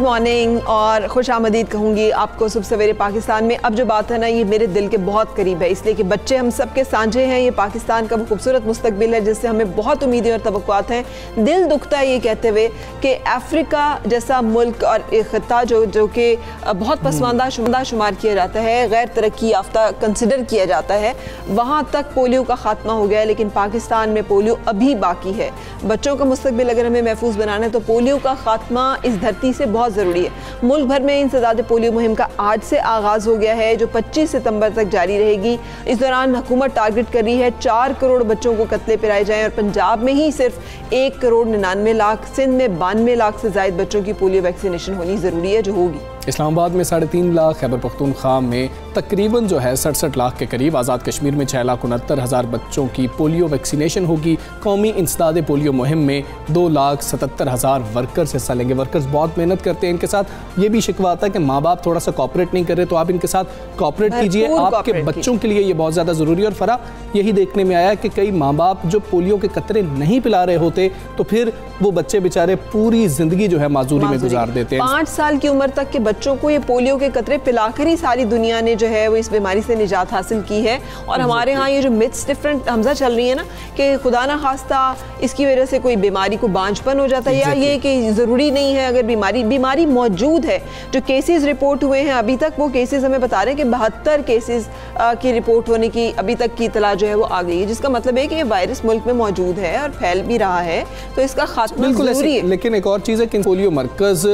Morning और खुश आमदीद कहूँगी आपको सुबह सवेरे पाकिस्तान में। अब जो बात है ना, ये मेरे दिल के बहुत करीब है, इसलिए कि बच्चे हम सब के साझे हैं। ये पाकिस्तान का वो खूबसूरत मुस्तकबिल है जिससे हमें बहुत उम्मीदें और तवक्कुआत हैं। दिल दुखता है ये कहते हुए कि अफ्रीका जैसा मुल्क और एक खिता जो कि बहुत पसमानदा शुमार किया जाता है, गैर तरक्की याफ्ता कंसिडर किया जाता है, वहाँ तक पोलियो का खात्मा हो गया है। लेकिन पाकिस्तान में पोलियो अभी बाकी है। बच्चों का मुस्तकबिल अगर हमें महफूज बनाना है तो पोलियो का खात्मा इस धरती से बहुत ज़रूरी है। मुल्क भर में इंसदाद पोलियो मुहिम का आज से आगाज़ हो गया है जो 25 सितंबर तक जारी रहेगी। इस दौरान हुकूमत टारगेट कर रही है 4 करोड़ बच्चों को कत्ले पिलाए जाएँ और पंजाब में ही सिर्फ 1 करोड़ 99 लाख, सिंध में 92 लाख से ज़ायद बच्चों की पोलियो वैक्सीनेशन होनी ज़रूरी है, जो होगी। इस्लामाबाद में 3.5 लाख, खैबर पख्तूनख्वा में तकरीबन जो है 67 लाख के करीब, आज़ाद कश्मीर में 6,69,000 बच्चों की पोलियो वैक्सीनेशन होगी। कौमी इंसदाद पोलियो मुहिम में 2,77,000 वर्कर्स हिस्सा लेंगे। वर्कर्स बहुत मेहनत करते हैं, इनके साथ ये भी शिकवा आता है कि माँ बाप थोड़ा सा कॉपरेट नहीं कर रहे, तो आप इनके साथ कॉपरेट कीजिए, आपके बच्चों के लिए ये बहुत ज़्यादा ज़रूरी है। और फरा यही देखने में आया कि कई माँ बाप जो पोलियो के कतरे नहीं पिला रहे होते तो फिर वो बच्चे बेचारे पूरी ज़िंदगी जो है माजूरी में गुजार देते हैं। 5 साल की उम्र तक के बच्चों को ये पोलियो के कतरे पिलाकर ही सारी दुनिया ने जो है वो इस बीमारी से निजात हासिल की है। और हमारे यहाँ ये जो मिथ्स डिफरेंट हमजा चल रही है ना कि खुदा ना खास्ता इसकी वजह से कोई बीमारी को बांझपन हो जाता है, या ये कि ज़रूरी नहीं है, अगर बीमारी मौजूद है। जो केसेस रिपोर्ट हुए हैं अभी तक, वो केसेस हमें बता रहे हैं कि 72 केसेस की रिपोर्ट होने की अभी तक की इतला जो है वो आ गई है, जिसका मतलब है कि ये वायरस मुल्क में मौजूद है और फैल भी रहा है, तो इसका खात्मा ज़रूरी है। लेकिन एक और चीज़ है कि पोलियो मरकज़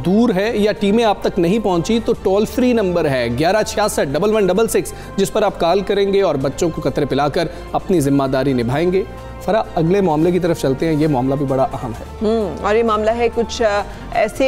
दूर है या टीमें आप तक नहीं पहुंची तो टोल फ्री नंबर है 1166-1166 जिस पर आप कॉल करेंगे और बच्चों को कतरे पिलाकर अपनी जिम्मेदारी निभाएंगे। फरा अगले मामले की तरफ चलते हैं, ये मामला भी बड़ा अहम है। और ये मामला है कुछ ऐसे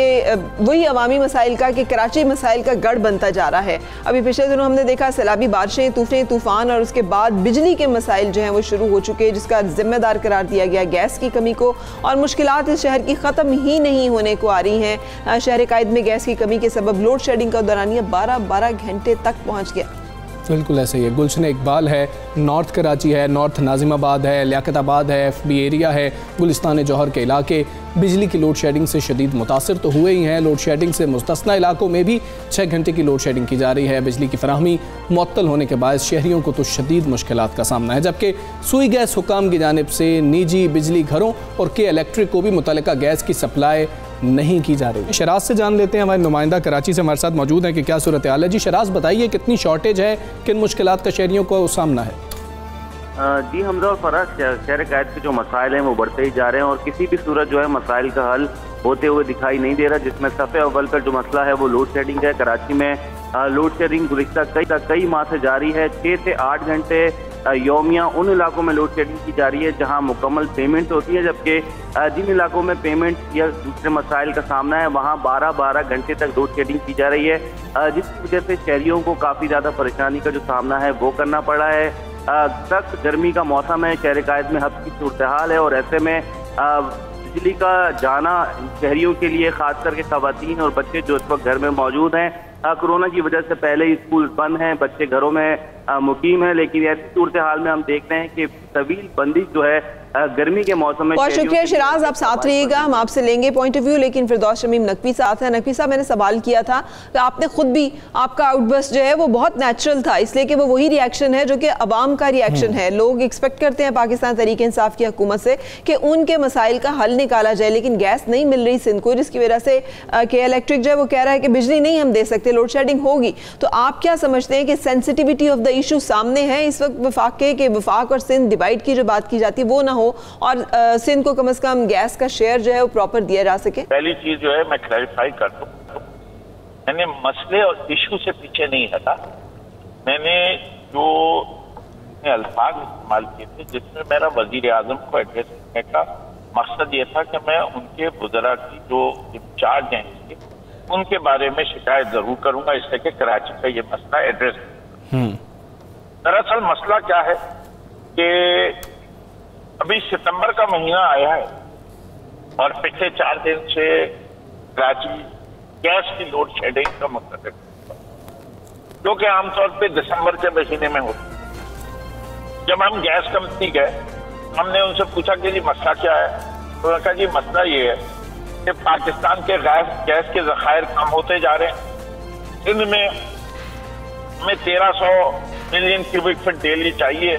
वही अवामी मसाइल का कि कराची मसाइल का गढ़ बनता जा रहा है। अभी पिछले दिनों हमने देखा सैलाबी बारिशें, तूफान और उसके बाद बिजली के मसाइल जो हैं वो शुरू हो चुके हैं, जिसका जिम्मेदार करार दिया गया गैस की कमी को। और मुश्किलात इस शहर की ख़त्म ही नहीं होने को आ रही हैं। शहर कायद में गैस की कमी के सबब लोड शेडिंग का दौरानिया 12-12 घंटे तक पहुँच गया। बिल्कुल ऐसे ही है। गुलशन इकबाल है, नॉर्थ कराची है, नॉर्थ नाजिमाबाद है, लियाकताबाद है, FB एरिया है, गुलिस्तान जौहर के इलाके बिजली की लोड शेडिंग से शदीद मुतासर तो हुए ही हैं। लोड शेडिंग से मुस्तस्ना इलाकों में भी 6 घंटे की लोड शेडिंग की जा रही है। बिजली की फराहमी मुअत्तल होने के बाद शहरियों को तो शदीद मुश्किलात का सामना है, जबकि सुई गैस हुकाम की जानिब से निजी बिजली घरों और के इलेक्ट्रिक को भी मुतल्लिका गैस की सप्लाई नहीं की जा रही। शराज से जान लेते हैं, हमारे नुमाइंदा कराची से हमारे साथ मौजूद हैं कि क्या सूरत हाल है। जी शराज बताइए, कितनी शॉर्टेज है, किन मुश्किलात का शहरियों को सामना है? जी हमजा और फराज, शहर कायद के जो मसाइल हैं वो बढ़ते ही जा रहे हैं और किसी भी सूरत जो है मसाइल का हल होते हुए दिखाई नहीं दे रहा, जिसमें सफ़े अव्वल पर जो मसला है वो लोड शेडिंग है। कराची में लोड शेडिंग गुज़िश्ता कई माह से जारी है। 6 से 8 घंटे यौमिया उन इलाकों में लोड शेडिंग की जा रही है जहां मुकम्मल पेमेंट होती है, जबकि जिन इलाकों में पेमेंट या दूसरे मसाइल का सामना है वहां 12-12 घंटे तक लोड शेडिंग की जा रही है, जिसकी वजह से शहरियों को काफ़ी ज़्यादा परेशानी का जो सामना है वो करना पड़ा है। सख्त गर्मी का मौसम है, शहर कायद में हब्स की सूरत हाल है और ऐसे में बिजली का जाना शहरियों के लिए, खास करके खवातीन और बच्चे जो इस वक्त घर में मौजूद हैं, कोरोना की वजह से पहले ही स्कूल बंद हैं, बच्चे घरों में मुकीम है, लेकिन ऐसी सूरत हाल में हम देख रहे हैं कि तवील बंदिश जो है गर्मी के मौसम में। बहुत शुक्रिया शिराज, आप साथ रहिएगा, हम आपसे लेंगे पॉइंट ऑफ व्यू। लेकिन फिरदौस शमीम नकवी साथ है। नकवी साहब, मैंने सवाल किया था कि आपने खुद भी, आपका आउटबर्स्ट जो है वो बहुत नेचुरल था, इसलिए कि वो वही रिएक्शन है जो कि अवाम का रिएक्शन है। लोग एक्सपेक्ट करते हैं पाकिस्तान तहरीक इंसाफ की हुकूमत से कि उनके मसाइल का हल निकाला जाए, लेकिन गैस नहीं मिल रही सिंध को, जिसकी वजह से के इलेक्ट्रिक जो है वो कह रहा है कि बिजली नहीं हम दे सकते, लोड शेडिंग होगी। तो आप क्या समझते हैं कि सेंसिटिविटी ऑफ द इशू सामने है इस वक्त वफाक के वफाक और सिंध डिवाइड की जो बात की जाती है वो ना हो और सिंध को कम से कम गैस का शेयर जो है वो प्रॉपर दिया जा सके? पहली चीज जो है मैं क्लैरिफाई कर दूं, मैंने मसले और इशू से पीछे नहीं हटा। मैंने जो अल्फाज इस्तेमाल किए थे जिसमें मेरा वजीर आजम को एड्रेस करने का मकसद ये था कि मैं उनके वज़रा की जो इंचार्ज हैं इसके, उनके बारे में शिकायत जरूर करूंगा, इसलिए कि कराची का ये मसला एड्रेस। दरअसल मसला क्या है कि अभी सितंबर का महीना आया है और पिछले 4 दिन से कराची गैस की लोड शेडिंग का मकसद है, जो कि आमतौर पे दिसंबर के महीने में होती है। जब हम गैस कंपनी गए, हमने उनसे पूछा कि जी मसला क्या है, तो उन्होंने कहा जी मसला ये है कि पाकिस्तान के गैस के जखायर कम होते जा रहे हैं। सिंध में हमें 1300 मिलियन क्यूबिक फीट डेली चाहिए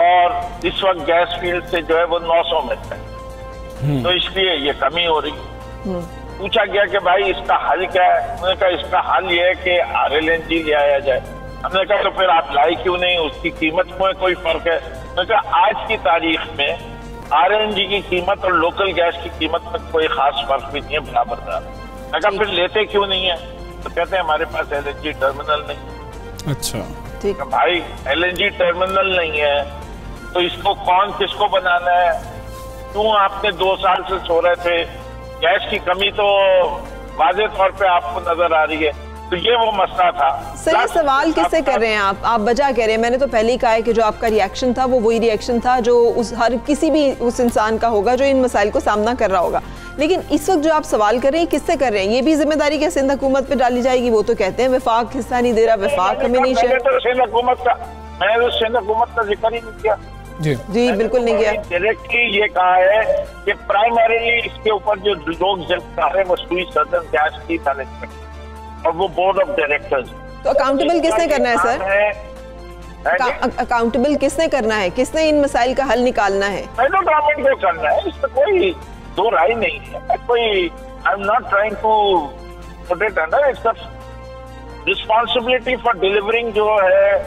और इस वक्त गैस फील्ड से जो है वो 900 मिलता है, तो इसलिए ये कमी हो रही। पूछा गया कि भाई इसका हल क्या है? उन्होंने कहा इसका हल ये है कि RLNG ले आया जाए। हमने कहा तो फिर आप लाए क्यों नहीं, उसकी कीमत में कोई फर्क है? उन्होंने कहा आज की तारीख में RLNG की कीमत और लोकल गैस की कीमत में कोई खास फर्क भी नहीं है, बराबर। मैं कहा फिर लेते क्यों नहीं है? तो कहते हैं हमारे पास LNG टर्मिनल नहीं। अच्छा, ठीक। भाई LNG टर्मिनल नहीं है तो इसको कौन किसको बनाना है? क्यों आपने 2 साल से सो रहे थे? गैस की कमी तो वाज़ेह तौर पे आपको नजर आ रही है, तो ये वो मसला था। सर ये सवाल किससे कर रहे हैं आप वजह कह रहे हैं? मैंने तो पहले ही कहा है कि जो आपका रिएक्शन था वो वही रिएक्शन था जो हर किसी भी उस इंसान का होगा जो इन मसाइल को सामना कर रहा होगा। लेकिन इस वक्त जो आप सवाल कर रहे हैं किससे कर रहे हैं? ये भी जिम्मेदारी क्या सिंध हुकूमत पे डाली जाएगी? वो तो कहते हैं वफाक हिस्सा नहीं दे रहा, वफाक हमें नहीं शेयर। मैंने तो सिंध हुकूमत का जिक्र ही नहीं किया। जी बिल्कुल नहीं किया। डायरेक्टली ये कहा है कि प्राइमरीली इसके ऊपर जो लोग जिम्मेदार है वो सुई सदन गैस की मैनेजमेंट और वो बोर्ड ऑफ डायरेक्टर्स। तो अकाउंटेबल किसने करना है सर? अकाउंटेबल किसने करना है? किसने इन मसाइल का हल निकालना है? फेडरल गवर्नमेंट को करना है, इसमें कोई दो राय नहीं है। कोई I am not trying to put it under, it's responsibility for delivering जो है,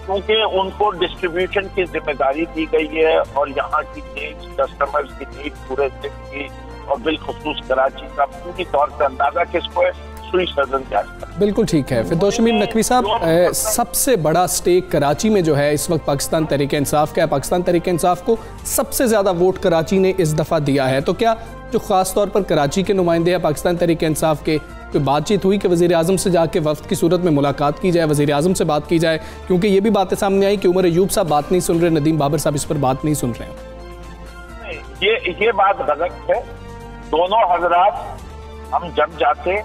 क्योंकि उनको डिस्ट्रीब्यूशन की जिम्मेदारी दी गई है और यहाँ की नीड्स, कस्टमर्स की नीड पूरे दिन की और बिलखुसूस कराची का पूरी तौर पर अंदाजा किसको है? सुई सदन गैस। बिल्कुल ठीक है। फिर शमीम नकवी साहब, सबसे बड़ा स्टेक कराची में जो है इस वक्त पाकिस्तान तहरीक इंसाफ का है। पाकिस्तान तहरीक इंसाफ को सबसे ज़्यादा वोट कराची ने इस दफ़ा दिया है, तो क्या जो ख़ास तौर पर कराची के नुमाइंदे हैं पाकिस्तान तहरीक इंसाफ के, कोई बातचीत हुई कि वज़ीर आज़म से जाके वफ्द की सूरत में मुलाकात की जाए, वज़ीर आज़म से बात की जाए? क्योंकि ये भी बातें सामने आई कि उमर अयूब साहब बात नहीं सुन रहे, नदीम बाबर साहब इस पर बात नहीं सुन रहे हैं। ये बात गलत है। दोनों हजरात हम जब जाते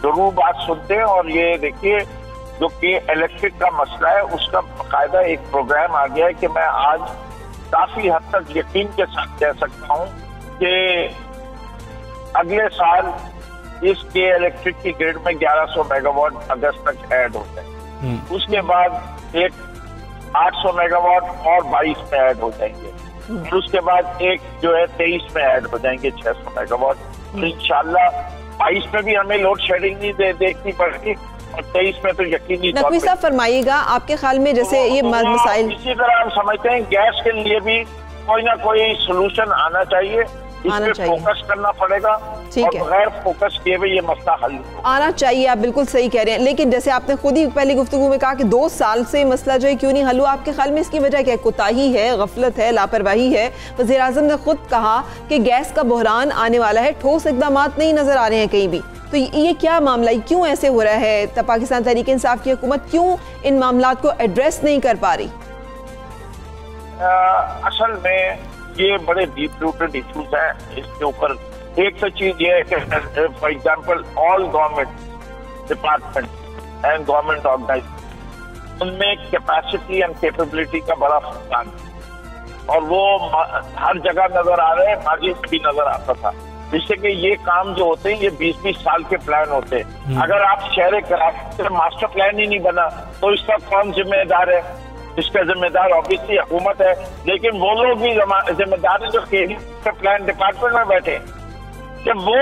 जरूर बात सुनते हैं। और ये देखिए जो कि इलेक्ट्रिक का मसला है उसका बाकायदा एक प्रोग्राम आ गया है कि मैं आज काफी हद तक यकीन के साथ कह सकता हूँ कि अगले साल इसके इलेक्ट्रिक की ग्रिड में 1100 मेगावाट अगस्त तक ऐड हो जाए। उसके बाद एक 800 मेगावाट और 22 में ऐड हो जाएंगे, फिर उसके बाद एक जो है 23 में ऐड हो जाएंगे 600 मेगावाट। इंशाल्लाह 22 में भी हमें लोड शेडिंग नहीं देखनी पड़ेगी और 23 में तो यकीनी नकवी साहब फरमाइएगा आपके ख्याल में जैसे ये मसाइल, इसी तरह हम समझते हैं गैस के लिए भी कोई ना कोई सोल्यूशन आना चाहिए, इसमें फोकस करना पड़ेगा और बगैर फोकस किए हुए ये मसला हल आना चाहिए। आप बिल्कुल सही कह रहे हैं, लेकिन जैसे आपने खुद ही पहली गुफ्तगू में कहा कि 2 साल से मसला जो है क्यों नहीं हल हुआ, आपके ख्याल में इसकी वजह क्या है? कोताही है, गफलत है, लापरवाही है? वज़ीर आज़म ने खुद कहा कि गैस का बहरान आने वाला है, ठोस इक़दाम नहीं नजर आ रहे हैं कहीं भी, तो ये क्या मामला है? क्यों ऐसे हो रहा है? तब पाकिस्तान तहरीक इंसाफ की हुकूमत क्यों इन मामलात को एड्रेस नहीं कर पा रही? असल में ये बड़े डीप रूटेड इश्यूज हैं। इसके ऊपर एक तो चीज ये है कि for example all government department and government organization उनमें कैपेसिटी एंड कैपेबिलिटी का बड़ा फुकदान है और वो हर जगह नजर आ रहे हैं, माजी में भी नजर आता था। जिससे कि ये काम जो होते हैं ये 20-20 साल के प्लान होते हैं। अगर आप शहर कराची मास्टर प्लान ही नहीं बना तो इसका कौन जिम्मेदार है? इसका जिम्मेदार ऑब्वियसली हुकूमत है, लेकिन वो लोग भी जिम्मेदार है जो प्लान डिपार्टमेंट में बैठे कि वो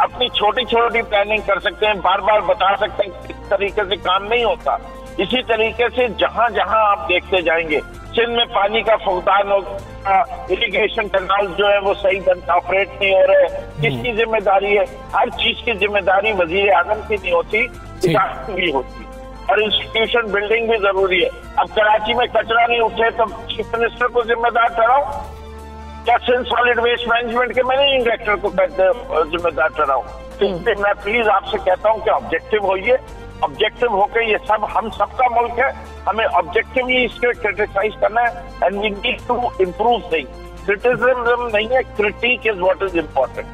अपनी छोटी छोटी प्लानिंग कर सकते हैं, बार बार बता सकते हैं कि इस तरीके से काम नहीं होता। इसी तरीके से जहां जहां आप देखते जाएंगे सिंध में पानी का फुकदान होगा, इरिगेशन कैनाल जो है वो सही ऑपरेट नहीं हो रहे, किसकी जिम्मेदारी है? हर चीज की जिम्मेदारी वजीर आजम की नहीं होती, किसान की होती और इंस्टीट्यूशन बिल्डिंग भी जरूरी है। अब कराची में कचरा नहीं उठे तो चीफ मिनिस्टर को जिम्मेदार ठहराओ क्या? सिंध सॉलिड वेस्ट मैनेजमेंट के मैनेजिंग डायरेक्टर को जिम्मेदार ठहराओ? इसलिए मैं प्लीज आपसे कहता हूँ कि ऑब्जेक्टिव होइए। ऑब्जेक्टिव होकर ये सब हम सबका मुल्क है, हमें ऑब्जेक्टिवली इसके क्रिटिसाइज करना है and we need to improve things. Criticism नहीं है, critic is what is important.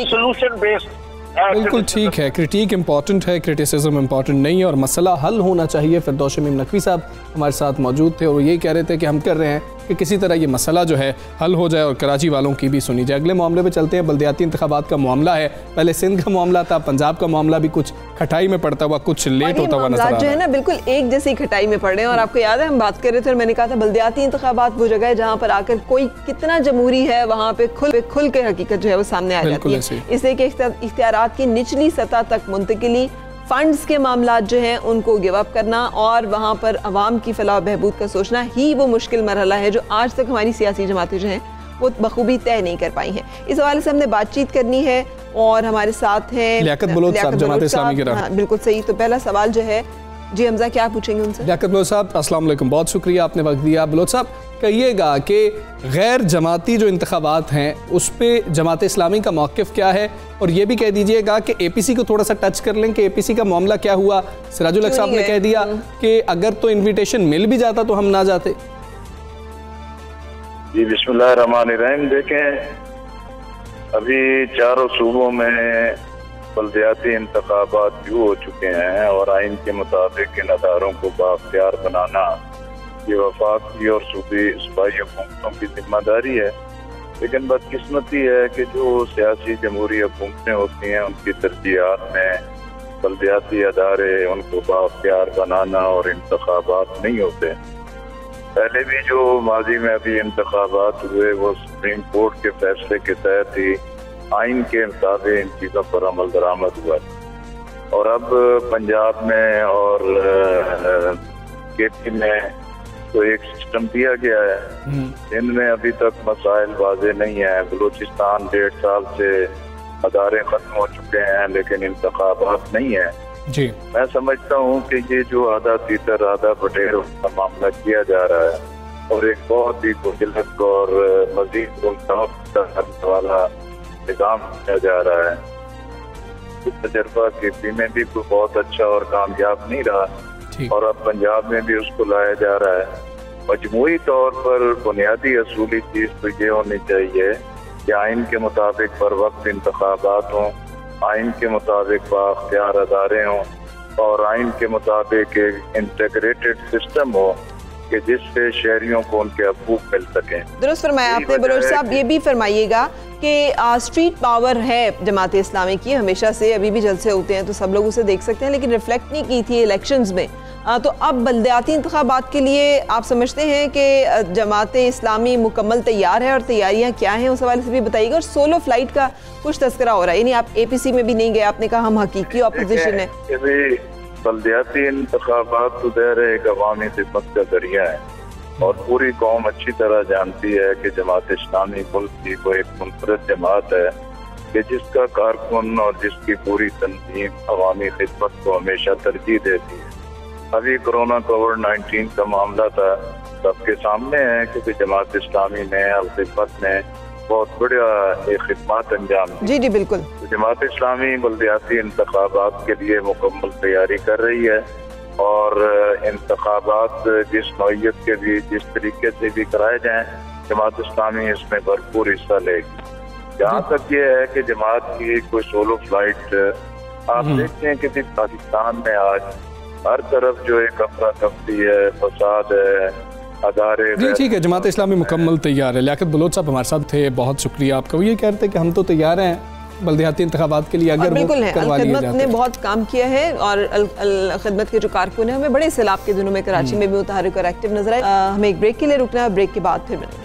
Solution based बिल्कुल ठीक है, क्रिटिक इम्पॉर्टेंट है, क्रिटिसिज्म इम्पॉर्टेंट नहीं है, और मसला हल होना चाहिए। फिरदौस शमीम नकवी साहब हमारे साथ मौजूद थे और वो यही कह रहे थे कि हम कर रहे हैं कि किसी तरह ये मसला जो है हल हो जाए और कराची वालों की भी सुनी जाए। अगले मामले पे चलते हैं। बल्दियाती इंतखाबात का मामला है, पहले सिंध का मामला था, पंजाब का मामला भी कुछ खटाई में पड़ता हुआ, कुछ लेट होता हुआ नजर आ रहा है। जो है ना बिल्कुल एक जैसी खटाई में पड़ रहे हैं। और आपको याद है हम बात कर रहे थे और मैंने कहा था बल्दियाती इंतखाबात वो जगह है जहाँ पर आकर कोई कितना जमहूरी है वहाँ पे खुल के हकीकत जो है वो सामने आ जाती है। इसलिए कि इख्तियारात की निचली सतह तक मुंतकिली, फंड्स के मामला जो हैं उनको गिव अप करना और वहाँ पर अवाम की फलाह बहबूद का सोचना ही वो मुश्किल मरहला है जो आज तक हमारी सियासी जमातें जो हैं वो बखूबी तय नहीं कर पाई हैं। इस हवाले से हमने बातचीत करनी है और हमारे साथ हैं लियाकत बलोच साहब, जमात इस्लामी की राह। हाँ, बिल्कुल सही। तो पहला सवाल जो है जी हमजा, क्या पूछेंगे उनसे? लियाकत बलोच साहब अस्सलाम वालेकुम, बहुत शुक्रिया आपने वक्त दिया। बलोच साहब कहिएगा कि गैर जमाती जो इंतखाबात हैं उस पर जमात इस्लामी का मौक़िफ़ क्या है, और ये भी कह दीजिएगा कि APC को थोड़ा सा टच कर लें कि APC का मामला क्या हुआ। सिराजुल हक साहब ने कह दिया कि अगर तो इन्विटेशन मिल भी जाता तो हम ना जाते। जी बिस्मिल्लाहिर्रहमानिर्रहीम। देखें, अभी चारों सूबों में बल्दियाती इंतखाबात शुरू हो चुके हैं और आइन के मुताबिक इन अदारों को बाख्तियार बनाना ये वफाकी और सूबाई हुकूमतों की जिम्मेदारी है। लेकिन बदकिस्मती है कि जो सियासी जमहूरी हुकूमतें होती हैं उनकी तरजीहात में बल्दियाती अदारे उनको बाख्तियार बनाना और इंतखाबात नहीं होते। पहले भी जो माजी में अभी इंतखाबात हुए वो सुप्रीम कोर्ट के फैसले के तहत ही आइन के मुताबिक इन चीज़ों पर अमल दरामद हुआ। और अब पंजाब में और KP में तो एक सिस्टम दिया गया है जिनमें अभी तक मसाइल वाजे नहीं है। बलूचिस्तान 1.5 साल से अदारे खत्म हो चुके हैं लेकिन इंतखाबात नहीं है जी। मैं समझता हूँ कि ये जो आधा तीतर आधा बटेर का मामला किया जा रहा है और एक बहुत ही गुजलत और मजीद करने वाला निजाम किया जा रहा है। इस तजर्बा KP में भी कोई बहुत अच्छा और कामयाब नहीं रहा और अब पंजाब में भी उसको लाया जा रहा है। मजमूई तौर पर बुनियादी असूली चीज़ तो ये होनी चाहिए कि आइन के मुताबिक बर वक्त इंतखाबात हों, आइन के मुताबिक बाख्तियार अदारे हों और आइन के मुताबिक एक इंटीग्रेटेड सिस्टम हो कि जिससे शहरियों को उनके हकूक मिल सकें। दुरुस्त फरमाया आपने बलोच साहब। ये भी फरमाइएगा कि स्ट्रीट पावर है जमात इस्लामी की, हमेशा से, अभी भी जलसे होते हैं तो सब लोग उसे देख सकते हैं, लेकिन रिफ्लेक्ट नहीं की थी इलेक्शंस में। तो अब बल्दियाती इंतखाबात के लिए आप समझते हैं कि जमात इस्लामी मुकम्मल तैयार है और तैयारियां क्या हैं उस हवाले से भी बताइएगा। और सोलो फ्लाइट का कुछ तस्करा हो रहा है, यानी आप APC में भी नहीं गए, आपने कहा हम हकीकी अपोजिशन है। बल्दियाती इंतखाबात तो एक अवामी खिदमत का जरिया है और पूरी कौम अच्छी तरह जानती है कि जमात इस्लामी मुल्क की वो एक मुनफरद जमात है कि जिसका कारकुन और जिसकी पूरी तंजीम अवामी खिदमत को हमेशा तरजीह देती है। अभी कोरोना कोविड-19 का मामला था, सबके सामने है कि जमात इस्लामी ने अल खिदमत ने बहुत बढ़िया एक खिदमत अंजाम दी। जी जी बिल्कुल। तो जमात इस्लामी बल्दियाती इंतखाबात के लिए मुकम्मल तैयारी कर रही है और इंतखाबात जिस नौइयत के भी जिस तरीके से भी कराए जाएं जमात इस्लामी इसमें भरपूर हिस्सा लेगी। जहाँ तक ये है कि जमात की कोई सोलो फ्लाइट, आप देखते हैं कि पाकिस्तान में आज हर तरफ जो एक अफरा तफरी है, फसाद है, अदारे। जी ठीक है, जमात इस्लामी मुकम्मल तैयार है। लियाकत बलोच साहब हमारे साथ थे, बहुत शुक्रिया आपका। वो ये कह रहे थे कि हम तो तैयार हैं बल्दियाती इंतखाबात के लिए अगर बिल्कुल है। अल-खिदमत ने बहुत काम किया है और अल-खिदमत के जो कारकुन है हमें बड़े सैलाब के दिनों में कराची में भी मुतहरिक और एक्टिव नजर आए। हमें एक ब्रेक के लिए रुकना है, ब्रेक के बाद फिर मिलेंगे।